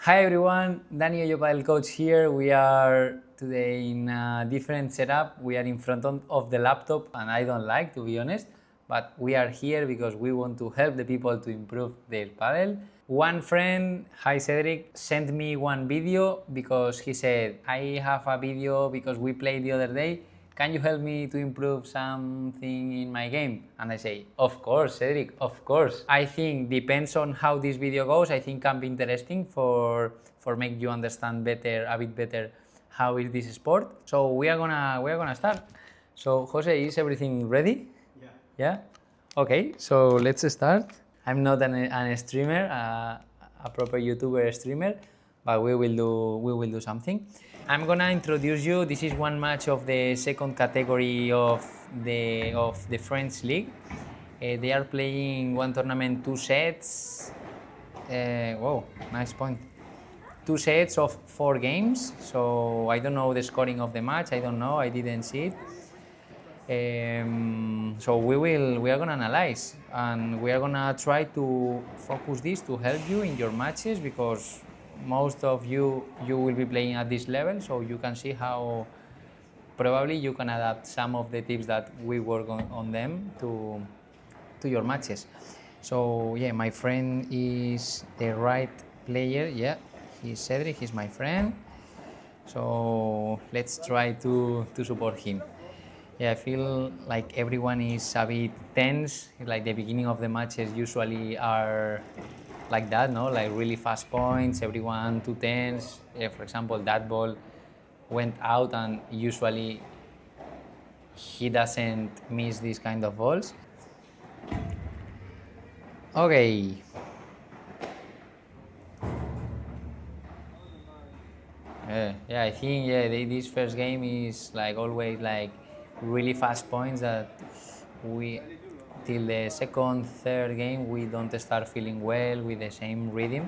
Hi everyone, danihoyopadelcoach here. We are today in a different setup. We are in front of the laptop and I don't like, to be honest, but we are here because we want to help the people to improve their paddle. One friend, hi Cedric, sent me one video because he said, I have a video because we played the other day. Can you help me to improve something in my game? And I say, of course, Cedric, of course. I think depends on how this video goes. I think can be interesting for make you understand a bit better how is this sport. So we are gonna start. So Jose, is everything ready? Yeah. Yeah. Okay. So let's start. I'm not an streamer, a proper YouTuber streamer, but we will do something. I'm gonna introduce you. This is one match of the second category of the French league. They are playing one tournament, two sets. Whoa, nice point. Two sets of 4 games. So I don't know the scoring of the match. I don't know. I didn't see it. So we are gonna analyze and we are gonna try to focus this to help you in your matches because most of you will be playing at this level, so you can see how probably you can adapt some of the tips that we work on them to your matches. So yeah, my friend is the right player. Yeah, he's Cedric, he's my friend. So let's try to support him. Yeah, I feel like everyone is a bit tense. Like the beginning of the matches usually are like that, no? Like really fast points, everyone too tense. Yeah, for example, that ball went out and usually he doesn't miss these kind of balls. Okay. Yeah, I think this first game is like always like really fast points that we till the second, third game we don't start feeling well with the same rhythm.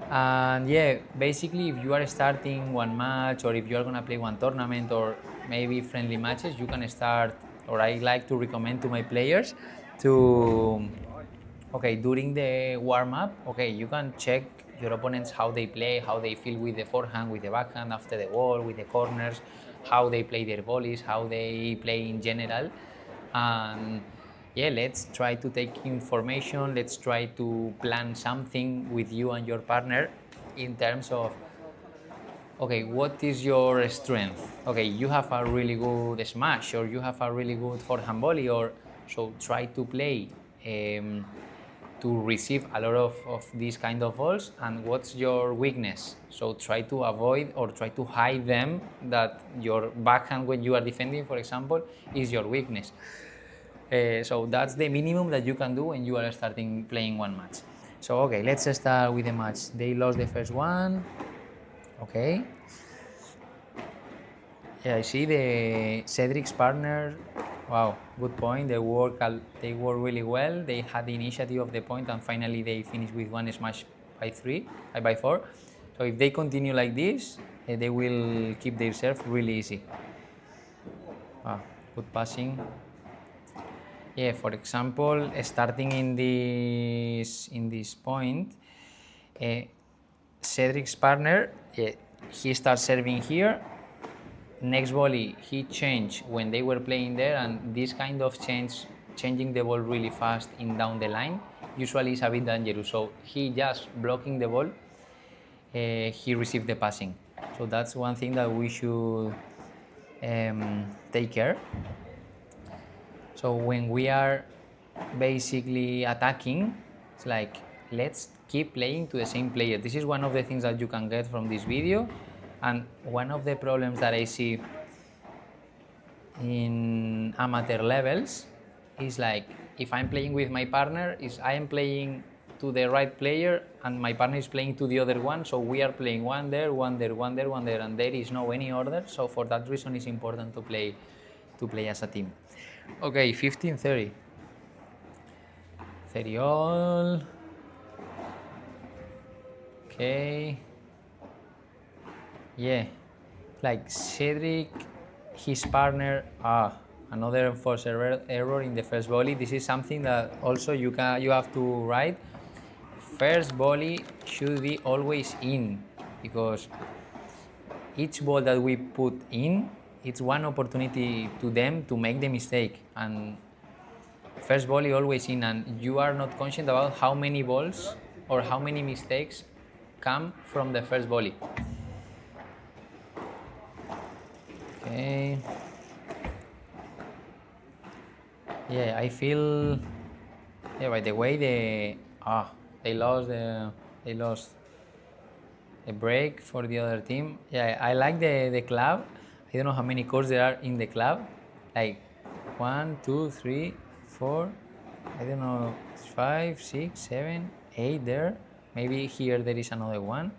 And yeah, basically if you are starting one match or if you are gonna play one tournament or maybe friendly matches, you can start, or I like to recommend to my players to, okay, during the warm-up, okay, you can check your opponents how they play, how they feel with the forehand, with the backhand, after the wall, with the corners, how they play their volleys, how they play in general. And yeah, let's try to take information, let's try to plan something with you and your partner in terms of, okay, what is your strength? Okay, you have a really good smash or you have a really good forehand volley, or so try to play to receive a lot of these kind of balls. And what's your weakness? So try to avoid or try to hide them, that your backhand when you are defending, for example, is your weakness. So that's the minimum that you can do when you are starting playing one match. So okay, let's start with the match. They lost the first one. Okay. Yeah, I see the Cedric's partner. Wow, good point. They work really well. They had the initiative of the point, and finally they finished with one smash by 4. So if they continue like this, they will keep their serve really easy. Wow, good passing. Yeah, for example, starting in this point, Cedric's partner, he starts serving here. Next volley, he changed when they were playing there, and this kind of changing the ball really fast in down the line, usually is a bit dangerous. So he just blocking the ball, he received the passing. So that's one thing that we should take care. So when we are basically attacking, it's like, let's keep playing to the same player. This is one of the things that you can get from this video. And one of the problems that I see in amateur levels is like, if I'm playing with my partner, is I am playing to the right player and my partner is playing to the other one, so we are playing one there, one there, one there, one there, and there is no any order. So for that reason, it's important to play as a team. Okay, 15-30. 30 all. Okay. Yeah, like Cedric, his partner, another enforced error in the first volley. This is something that also you have to write. first volley should be always in, because each ball that we put in, it's one opportunity to them to make the mistake. And first volley always in, and you are not conscious about how many balls or how many mistakes come from the first volley. Okay. Yeah, I feel. Yeah, by the way, they lost a break for the other team. Yeah, I like the club. I don't know how many courts there are in the club. Like 1, 2, 3, 4. I don't know, 5, 6, 7, 8 there. Maybe here there is another one.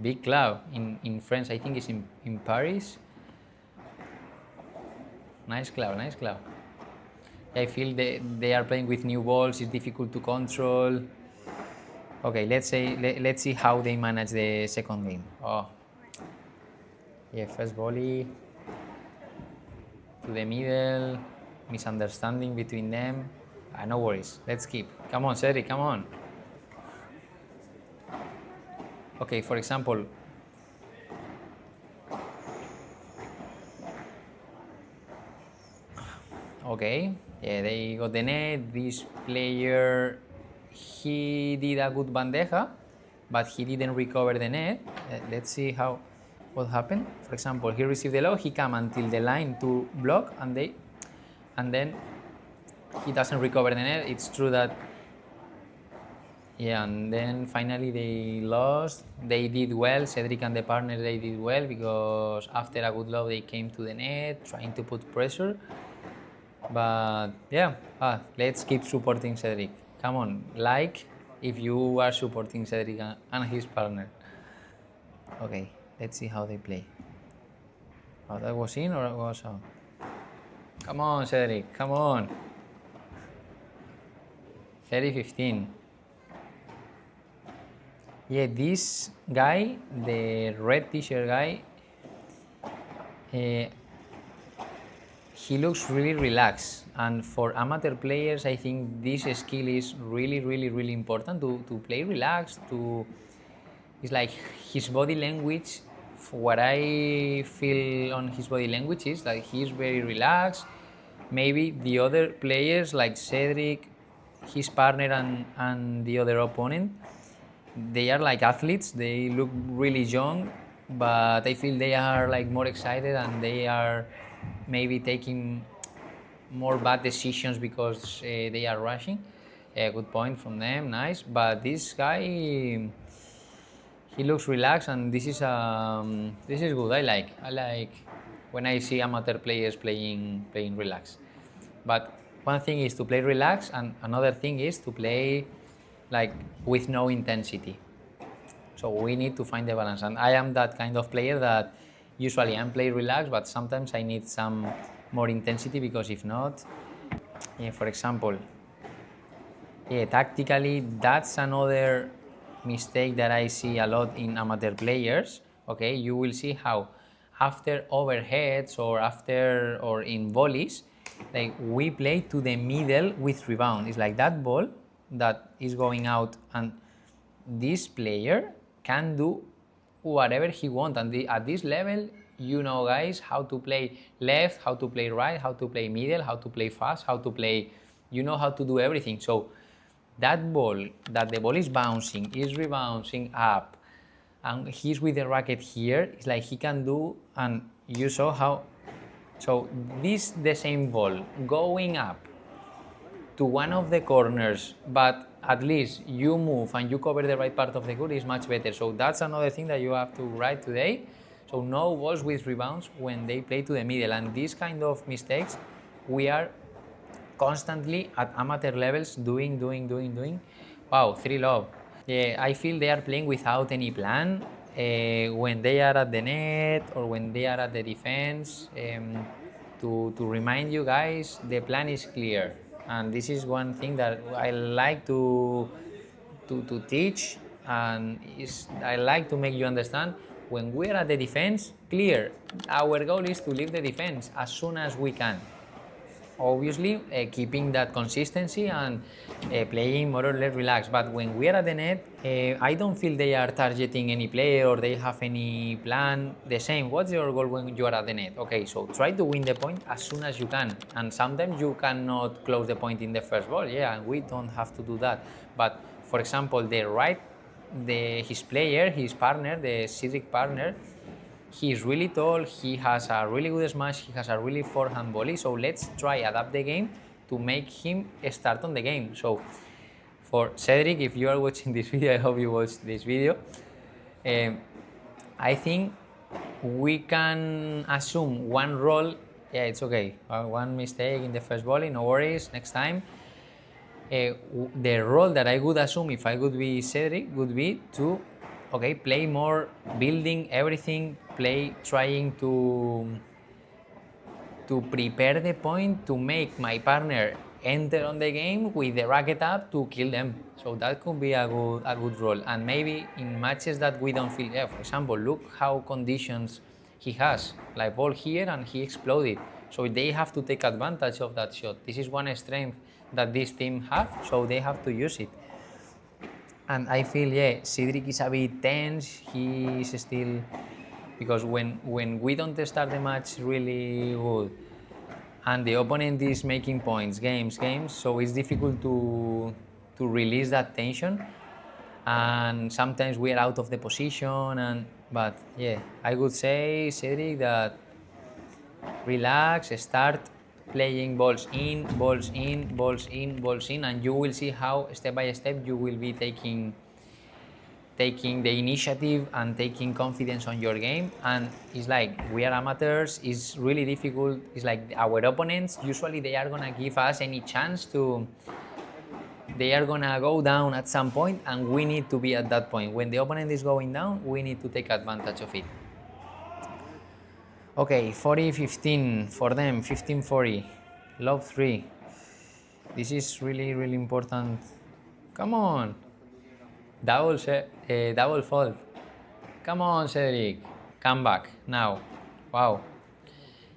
Big club in France. I think it's in Paris. Nice club, nice club. I feel they are playing with new balls. It's difficult to control. Okay, let's see how they manage the second game. Oh, yeah, first volley to the middle, misunderstanding between them. No worries. Let's keep. Come on, Cedric. Come on. Okay, for example. Okay, yeah, they got the net. This player, he did a good bandeja, but he didn't recover the net. Let's see what happened. For example, he received the low, he came until the line to block, and then he doesn't recover the net. It's true that, yeah, and then finally they lost. They did well, Cedric and the partner, they did well, because after a good low they came to the net, trying to put pressure. But yeah, let's keep supporting Cedric. Come on, like if you are supporting Cedric and his partner. Okay, let's see how they play. Oh, that was in or it was out? Come on, Cedric, come on. 30-15. Yeah, this guy, the red t-shirt guy, he looks really relaxed, and for amateur players I think this skill is really important to play relaxed. It's like his body language, what I feel on his body language is like he's very relaxed. Maybe the other players like Cedric, his partner and the other opponent, they are like athletes, they look really young, but I feel they are like more excited and they are maybe taking more bad decisions because they are rushing. Good point from them, nice. But this guy, he looks relaxed, and this is good. I like when I see amateur players playing relaxed. But one thing is to play relaxed, and another thing is to play like with no intensity. So we need to find the balance, and I am that kind of player that usually I'm play relaxed, but sometimes I need some more intensity, because if not, for example, tactically that's another mistake that I see a lot in amateur players. Okay, you will see how after overheads or in volleys, like we play to the middle with rebound. It's like that ball that is going out, and this player can do whatever he wants. And at this level, you know, guys, how to play left, how to play right, how to play middle, how to play fast, how to play, you know how to do everything. So that ball, that the ball is bouncing, is rebounding up, and he's with the racket here, it's like he can do, and you saw how, so this the same ball going up to one of the corners, but at least you move and you cover the right part of the court is much better. So that's another thing that you have to write today. So no balls with rebounds when they play to the middle, and these kind of mistakes we are constantly at amateur levels doing. Wow, 3-love. Yeah, I feel they are playing without any plan. When they are at the net or when they are at the defense, to remind you guys, the plan is clear. And this is one thing that I like to teach, and I like to make you understand. When we are at the defense, clear, our goal is to leave the defense as soon as we can. obviously keeping that consistency and playing more or less relaxed. But when we are at the net, I don't feel they are targeting any player or they have any plan. The same, what's your goal when you are at the net? Okay, so try to win the point as soon as you can. And sometimes you cannot close the point in the first ball. Yeah, and we don't have to do that. But for example, his player, his partner, the Cedric partner, he's really tall, he has a really good smash, he has a really forehand volley, so let's try adapt the game to make him start on the game. So for Cedric, if you are watching this video, I hope you watch this video, I think we can assume one role. Yeah, it's okay, one mistake in the first volley, no worries, next time. The role that I would assume if I would be Cedric would be to play more, building everything, trying to prepare the point to make my partner enter on the game with the racket up to kill them. So that could be a good role. And maybe in matches that we don't feel, for example, look how conditions he has, like ball here and he exploded. So they have to take advantage of that shot. This is one strength that this team have, so they have to use it. And I feel, Cedric is a bit tense. He is still, because when we don't start the match really good and the opponent is making points, games, so it's difficult to release that tension. And sometimes we are out of the position. But I would say, Cedric, that relax, start playing balls in, balls in, balls in, balls in, and you will see how step by step you will be taking the initiative and taking confidence on your game. And it's like we are amateurs, it's really difficult. It's like our opponents, usually they are gonna give us any chance they are gonna go down at some point, and we need to be at that point. When the opponent is going down, we need to take advantage of it. Okay, 40-15 for them, 15-40, lob 3. This is really, really important. Come on. Double fault. Come on, Cedric. Come back now. Wow.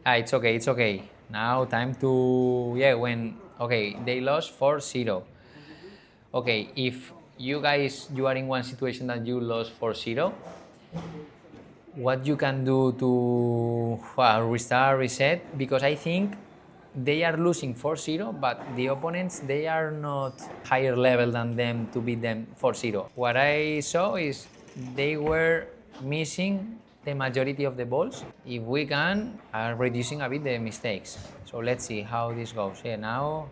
It's okay. Now time to, they lost 4-0. Okay, if you are in one situation that you lost 4-0, what you can do to restart, reset, because I think they are losing 4-0, but the opponents, they are not higher level than them to beat them 4-0. What I saw is they were missing the majority of the balls. If we can, are reducing a bit the mistakes. So let's see how this goes. Now,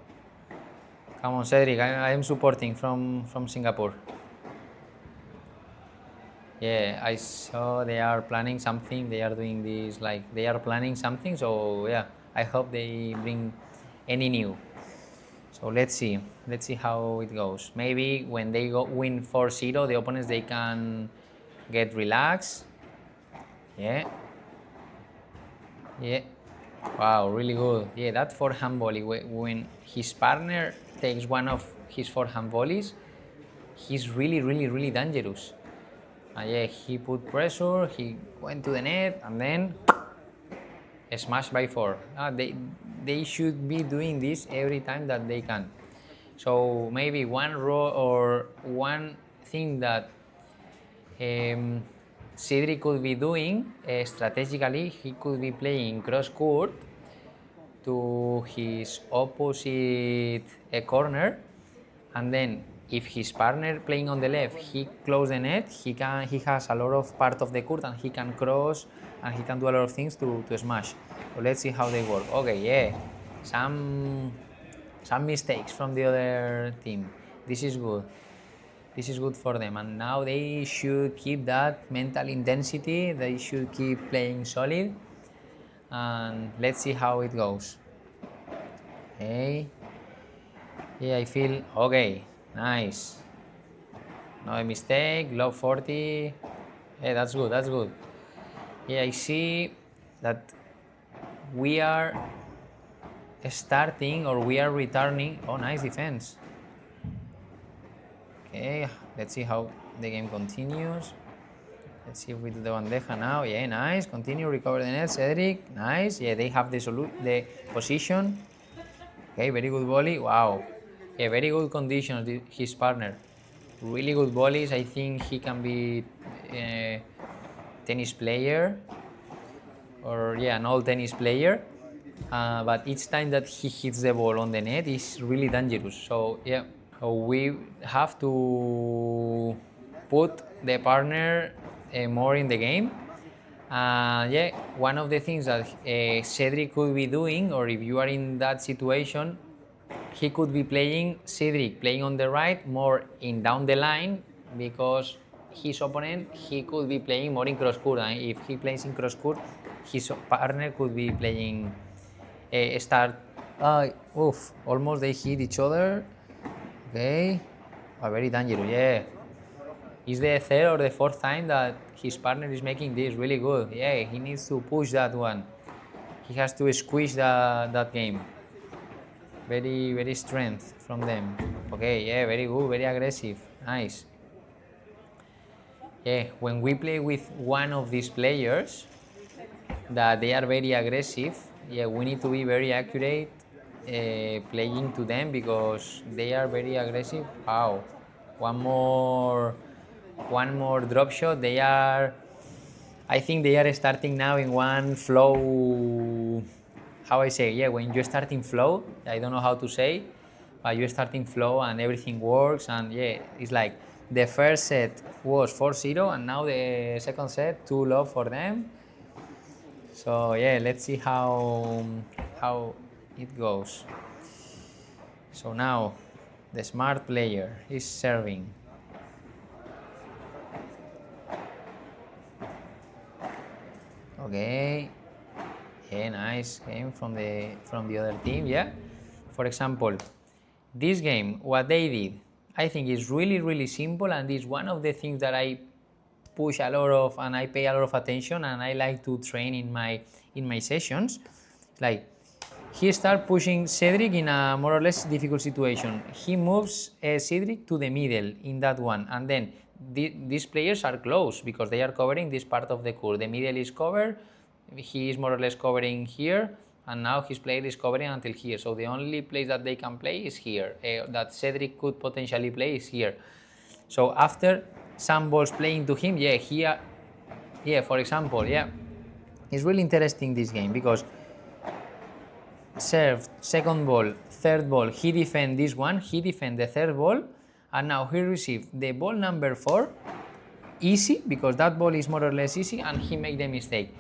come on, Cedric, I am supporting from Singapore. I saw they are planning something. They are doing this, like they are planning something. So I hope they bring any new. So let's see how it goes. Maybe when they win 4-0, the opponents, they can get relaxed. Wow, really good. That forehand volley, when his partner takes one of his forehand volleys, he's really, really, really dangerous. He put pressure, he went to the net, and then smashed by 4. They should be doing this every time that they can. So maybe one role or one thing that Cedric could be doing strategically, he could be playing cross court to his opposite corner, and then if his partner playing on the left, he close the net, he has a lot of part of the court and he can cross and he can do a lot of things to smash. So let's see how they work. Some mistakes from the other team. This is good. This is good for them, and now they should keep that mental intensity. They should keep playing solid, and let's see how it goes. I feel okay. Nice. No mistake. Low 40. That's good. I see that we are starting, or we are returning. Oh, nice defense. Okay, let's see how the game continues. Let's see if we do the bandeja now. Nice. Continue, recover the net, Cedric. Nice. They have the position. Okay, very good volley. Wow. Yeah, very good conditions, his partner. Really good volleys. I think he can be a tennis player or an old tennis player. But each time that he hits the ball on the net is really dangerous. So yeah, so we have to put the partner more in the game. Yeah, one of the things that Cedric could be doing, or if you are in that situation, he could be playing Cedric playing on the right more in down the line, because his opponent, he could be playing more in cross court, and if he plays in cross court, his partner could be playing start. Oof! Almost they hit each other. Okay, very dangerous. Yeah, it's the third or the fourth time that his partner is making this really good. Yeah, he needs to push that one. He has to squish that game. Very strength from them. Okay, yeah, very good, very aggressive. Nice. Yeah, when we play with one of these players that they are very aggressive, yeah, we need to be very accurate playing to them, because they are very aggressive. Wow. One more drop shot. I think they are starting now in one flow. How I say, yeah, when you start in flow, I don't know how to say, but you start in flow and everything works, and yeah, it's like the first set was 4-0, and now the second set 2-love for them. So yeah, let's see how it goes. So now the smart player is serving. Okay. Yeah, nice game from the other team. Yeah. For example, this game, what they did, I think is really simple, and is one of the things that I push a lot of and I pay a lot of attention, and I like to train in my sessions. Like, he start pushing Cedric in a more or less difficult situation. He moves Cedric to the middle in that one, and then these players are close because they are covering this part of the court. The middle is covered. He is more or less covering here, and now his player is covering until here. So the only place that they can play is here. That Cedric could potentially play is here. So after some balls playing to him, for example, it's really interesting this game, because serve, second ball, third ball, he defend this one, he defend the third ball, and now he received the ball number 4, easy, because that ball is more or less easy, and he make the mistake.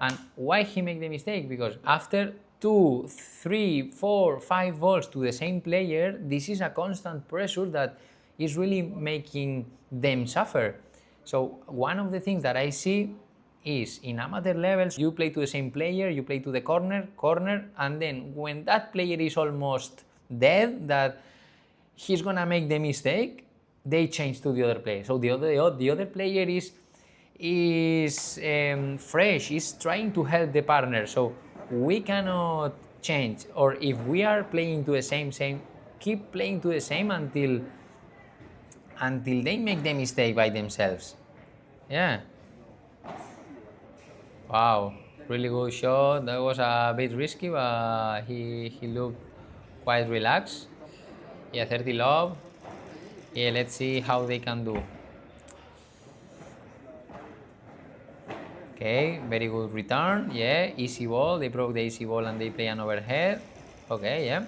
And why he make the mistake? Because after 2, 3, 4, 5 balls to the same player, this is a constant pressure that is really making them suffer. So one of the things that I see is in amateur levels, you play to the same player, you play to the corner, and then when that player is almost dead, that he's gonna make the mistake, they change to the other player. So the other player is fresh, is trying to help the partner. So we cannot change, or if we are playing to the same, keep playing to the same until they make the mistake by themselves. Yeah. Wow, really good shot. That was a bit risky, but he looked quite relaxed. Yeah, 30-love. Yeah, let's see how they can do. Okay, very good return. Yeah, easy ball. They broke the easy ball and they play an overhead. Okay, yeah.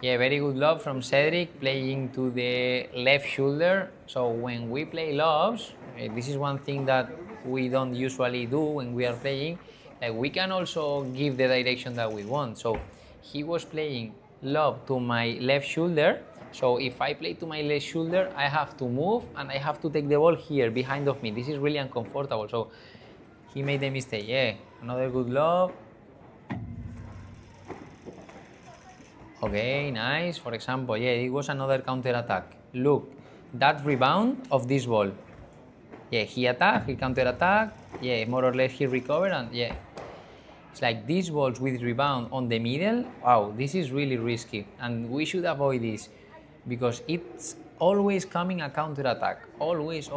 Yeah, very good lob from Cedric, playing to the left shoulder. So when we play lobs, this is one thing that we don't usually do when we are playing. We can also give the direction that we want. So he was playing lob to my left shoulder. So if I play to my left shoulder, I have to move and I have to take the ball here behind of me. This is really uncomfortable. So he made a mistake. Yeah, another good lob. Okay, nice. For example, yeah, it was another counter attack. Look, that rebound of this ball. Yeah, he attacked, he counter attack. Yeah, more or less he recovered, and yeah, it's like these balls with rebound on the middle. Wow, this is really risky, and we should avoid this because it's always coming a counter attack. Always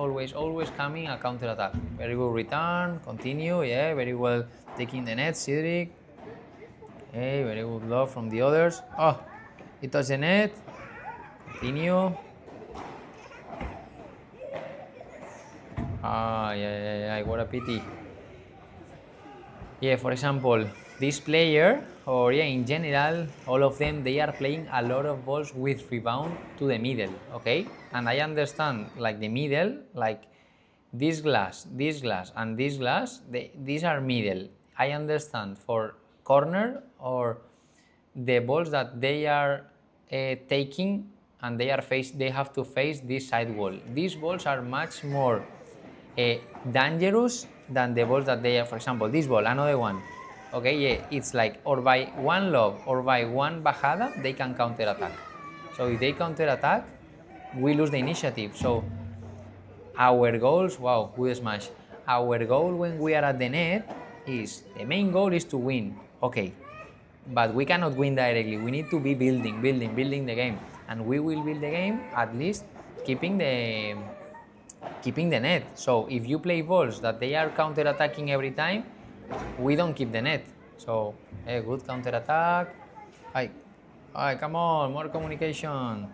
coming a counter attack. Very good return. Continue. Yeah, very well taking the net, Cedric. Okay, very good love from the others. Oh, He touched the net. Continue. Ah, yeah, what a pity. Yeah, for example, this player, or yeah, in general, all of them, they are playing a lot of balls with rebound to the middle, okay? And I understand, like the middle, like this glass, and this glass, these are middle. I understand for corner or the balls that they are taking and they have to face this side wall. These balls are much more dangerous than the balls that they are. For example, this ball, another one. Okay, yeah, it's like or by one lob or by one bajada they can counter attack. So if they counter attack, we lose the initiative. So our goals, wow, good smash. Our goal when we are at the net is the main goal is to win. Okay, but we cannot win directly. We need to be building the game, and we will build the game at least keeping the net. So if you play balls that they are counter attacking every time, we don't keep the net. So good counter attack. Ay, come on, more communication.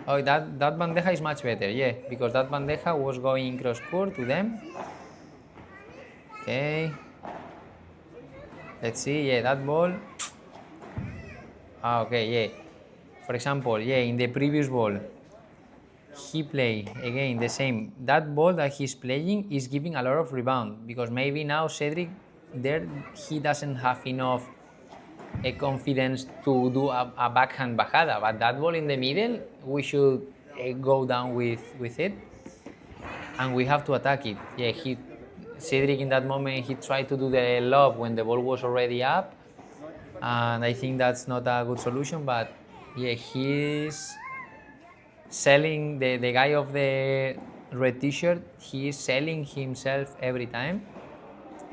Oh, that bandeja is much better, yeah, because that bandeja was going cross court to them. Okay. Let's see, yeah, that ball. Okay, yeah. For example, yeah, in the previous ball, he play again the same. That ball that he's playing is giving a lot of rebound because maybe now Cedric, there he doesn't have enough confidence to do a backhand bajada, but that ball in the middle, we should go down with it, and we have to attack it. Yeah, Cedric in that moment he tried to do the lob when the ball was already up, and I think that's not a good solution. But yeah, he's selling the guy of the red t-shirt. He is selling himself every time.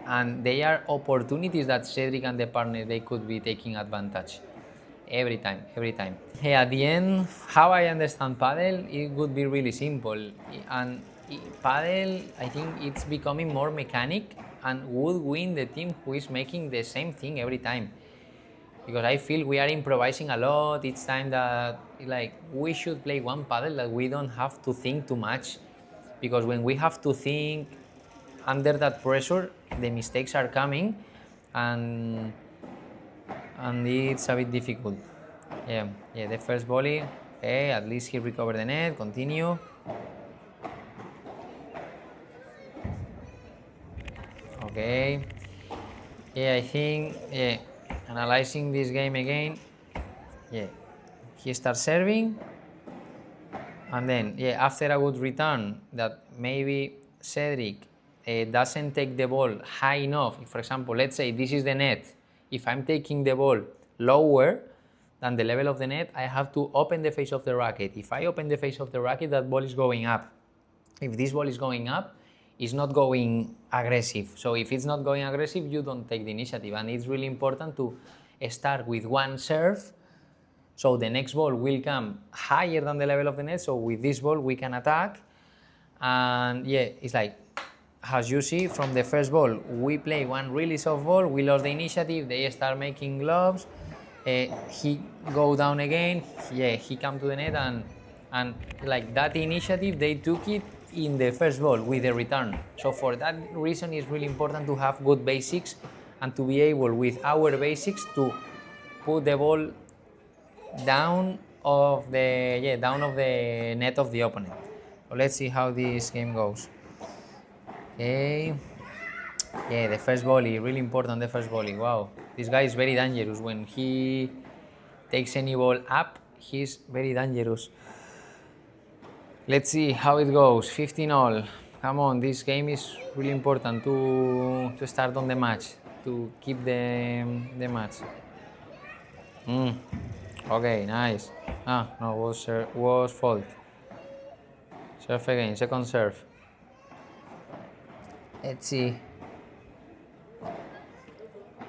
And they are opportunities that Cedric and the partner they could be taking advantage every time. Hey, at the end, how I understand padel, it would be really simple. And padel, I think it's becoming more mechanic and would win the team who is making the same thing every time. Because I feel we are improvising a lot each time that like we should play one padel that we don't have to think too much. Because when we have to think under that pressure, the mistakes are coming, and it's a bit difficult. Yeah, the first volley, okay, at least he recovered the net, continue. Okay, yeah, I think, yeah, analyzing this game again, yeah, he starts serving, and then, yeah, after a good return that maybe Cedric doesn't take the ball high enough. For example, let's say this is the net. If I'm taking the ball lower than the level of the net, I have to open the face of the racket. If I open the face of the racket, that ball is going up. If this ball is going up, it's not going aggressive. So if it's not going aggressive, you don't take the initiative. And it's really important to start with one serve, so the next ball will come higher than the level of the net. So with this ball, we can attack. And yeah, it's like, as you see from the first ball, we play one really soft ball, we lost the initiative, they start making gloves, he go down again, yeah, he come to the net, and like that initiative, they took it in the first ball with the return. So for that reason, it's really important to have good basics and to be able, with our basics, to put the ball down of the net of the opponent. So let's see how this game goes. Okay. Yeah, the first volley, really important, the first volley. Wow, this guy is very dangerous. When he takes any ball up, he's very dangerous. Let's see how it goes. 15-all. Come on, this game is really important to start on the match, to keep the match. Okay, nice. No, was fault. Serve again, second serve. Let's see.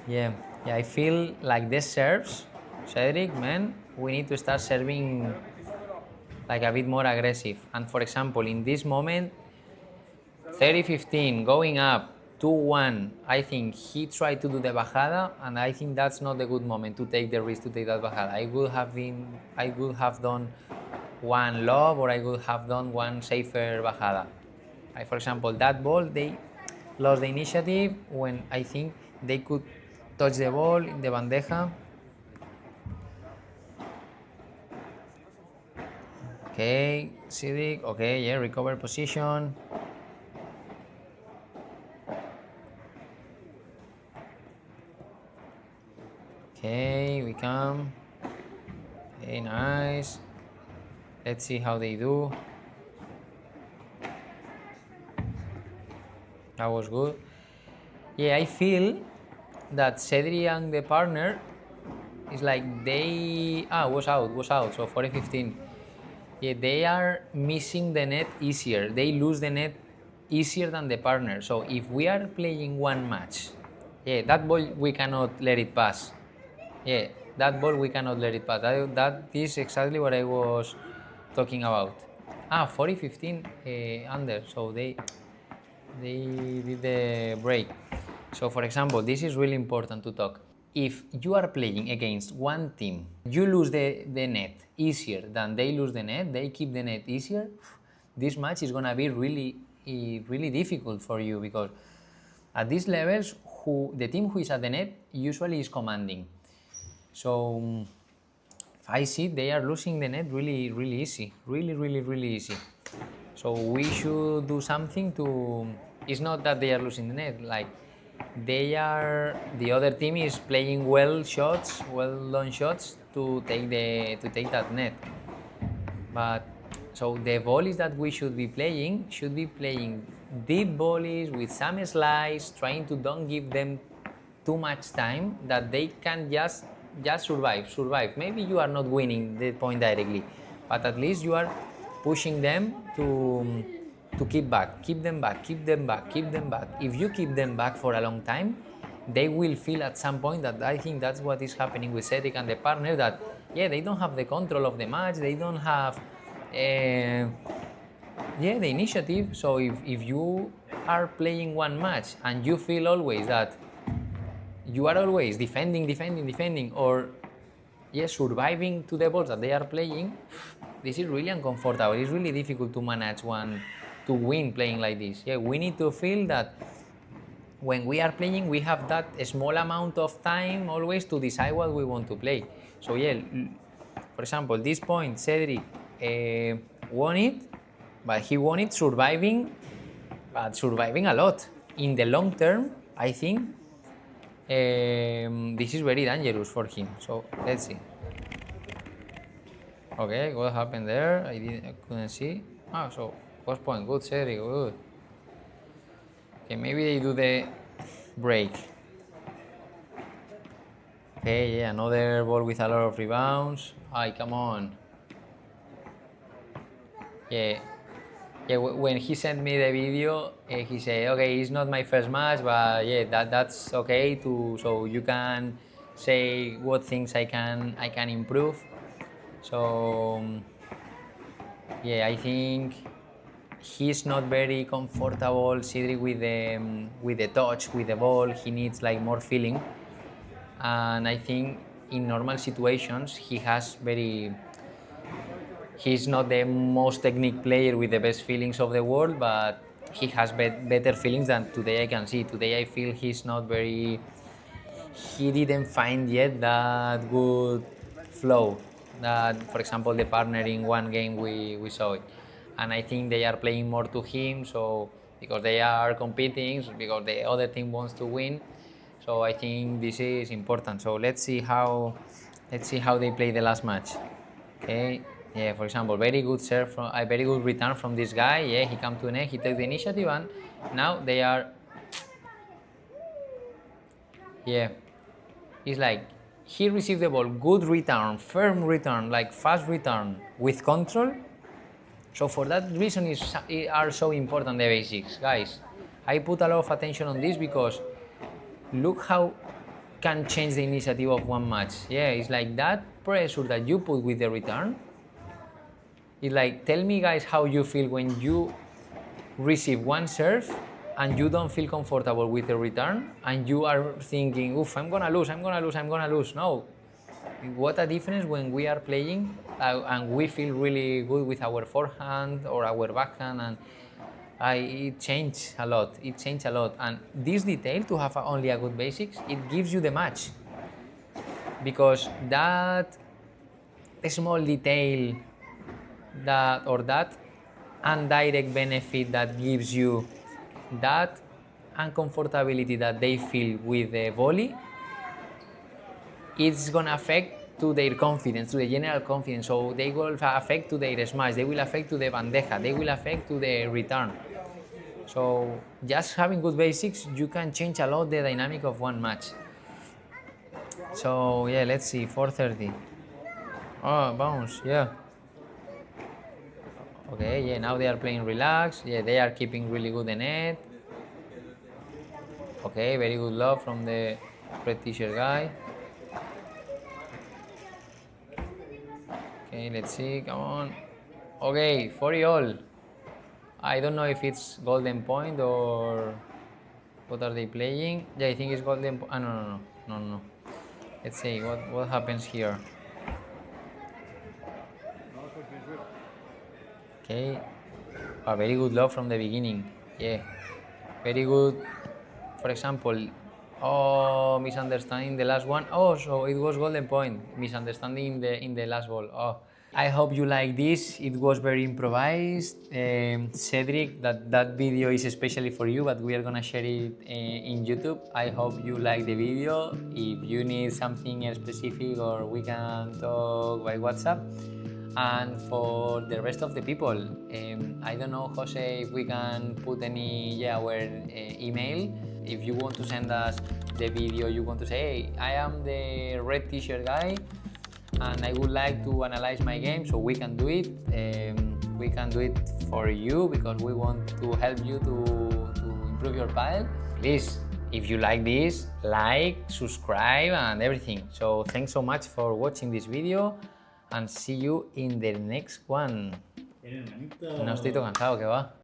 Yeah, I feel like the serves, Cedric, man, we need to start serving like a bit more aggressive. And for example, in this moment, 30-15, going up, 2-1, I think he tried to do the bajada, and I think that's not a good moment to take the risk to take that bajada. I would have done one lob, or I would have done one safer bajada. Like, for example, that ball, they lost the initiative when I think they could touch the ball in the bandeja. Okay, Cedric, okay, yeah, recover position. Okay, we come. Okay, nice. Let's see how they do. That was good. Yeah, I feel that Cedric and the partner is like they was out. So 40-15. Yeah, they are missing the net easier. They lose the net easier than the partner. So if we are playing one match, yeah, that ball we cannot let it pass. Yeah, that ball we cannot let it pass. That is exactly what I was talking about. 40-15 under. So they did the break. So for example, this is really important to talk. If you are playing against one team, you lose the net easier than they lose the net, they keep the net easier, this match is gonna be really difficult for you, because at these levels, the team who is at the net usually is commanding. So if I see they are losing the net really easy, really easy. So we should do something to. It's not that they are losing the net, like the other team is playing well done shots to take that net. But so the volleys that we should be playing deep volleys with some slice, trying to don't give them too much time, that they can just survive. Maybe you are not winning the point directly, but at least you are pushing them to keep them back. If you keep them back for a long time, they will feel at some point that, I think that's what is happening with Cedric and the partner, that they don't have the control of the match, they don't have the initiative. So if you are playing one match and you feel always that you are always defending, or surviving to the balls that they are playing, this is really uncomfortable. It's really difficult to manage to win playing like this. We need to feel that when we are playing, we have that small amount of time always to decide what we want to play. So for example, this point, Cedric won it, but he won it surviving a lot. In the long term, I think this is very dangerous for him. So let's see. Okay, what happened there? I couldn't see. So first point, good, Cedric, good. Okay, maybe they do the break. Okay, another ball with a lot of rebounds. Come on. When he sent me the video, he said, okay, it's not my first match, but that's okay so you can say what things I can improve. So I think he's not very comfortable, Cedric, with the touch, with the ball. He needs like more feeling, and I think in normal situations he's not the most technique player with the best feelings of the world, but he has better feelings than today I can see. Today I feel he's not very. He didn't find yet that good flow that, for example, the partner in one game we saw it. And I think they are playing more to him, so because they are competing, because the other team wants to win. So I think this is important. So let's see how they play the last match. Okay. For example, very good serve from a very good return from this guy. He come to net, he takes the initiative, and now they are. It's like he received the ball, good return, firm return, like fast return with control. So for that reason, it are so important, the basics, guys. I put a lot of attention on this because look how can change the initiative of one match. It's like that pressure that you put with the return. It's like, tell me, guys, how you feel when you receive one serve and you don't feel comfortable with the return, and you are thinking, oof, I'm gonna lose. No. What a difference when we are playing and we feel really good with our forehand or our backhand, and it changed a lot. And this detail, to have only a good basics, it gives you the match, because that small detail, that indirect benefit that gives you that uncomfortability that they feel with the volley, it's gonna affect to their confidence, to the general confidence. So they will affect to their smash, they will affect to the bandeja, they will affect to the return. So just having good basics, you can change a lot the dynamic of one match. So yeah, let's see, 4:30. Oh, bounce, yeah. Okay, yeah, now they are playing relaxed. Yeah, they are keeping really good the net. Okay, very good love from the red t-shirt guy. Okay, let's see, come on. Okay, 40 all. I don't know if it's golden point or what are they playing. Yeah, I think it's golden point. No. Let's see what happens here. Okay, a very good love from the beginning. Yeah, very good. For example, oh, misunderstanding the last one. Oh, so it was golden point. Misunderstanding in the last ball. Oh, I hope you like this. It was very improvised. Cedric, that video is especially for you, but we are gonna share it in YouTube. I hope you like the video. If you need something specific, or we can talk by WhatsApp. And for the rest of the people, I don't know, Jose, if we can put our email. If you want to send us the video, you want to say, hey, I am the red t-shirt guy and I would like to analyze my game, so we can do it. We can do it for you because we want to help you to improve your padel. Please, if you like this, like, subscribe and everything. So thanks so much for watching this video. And see you in the next one. No estoy todo cansado, que va.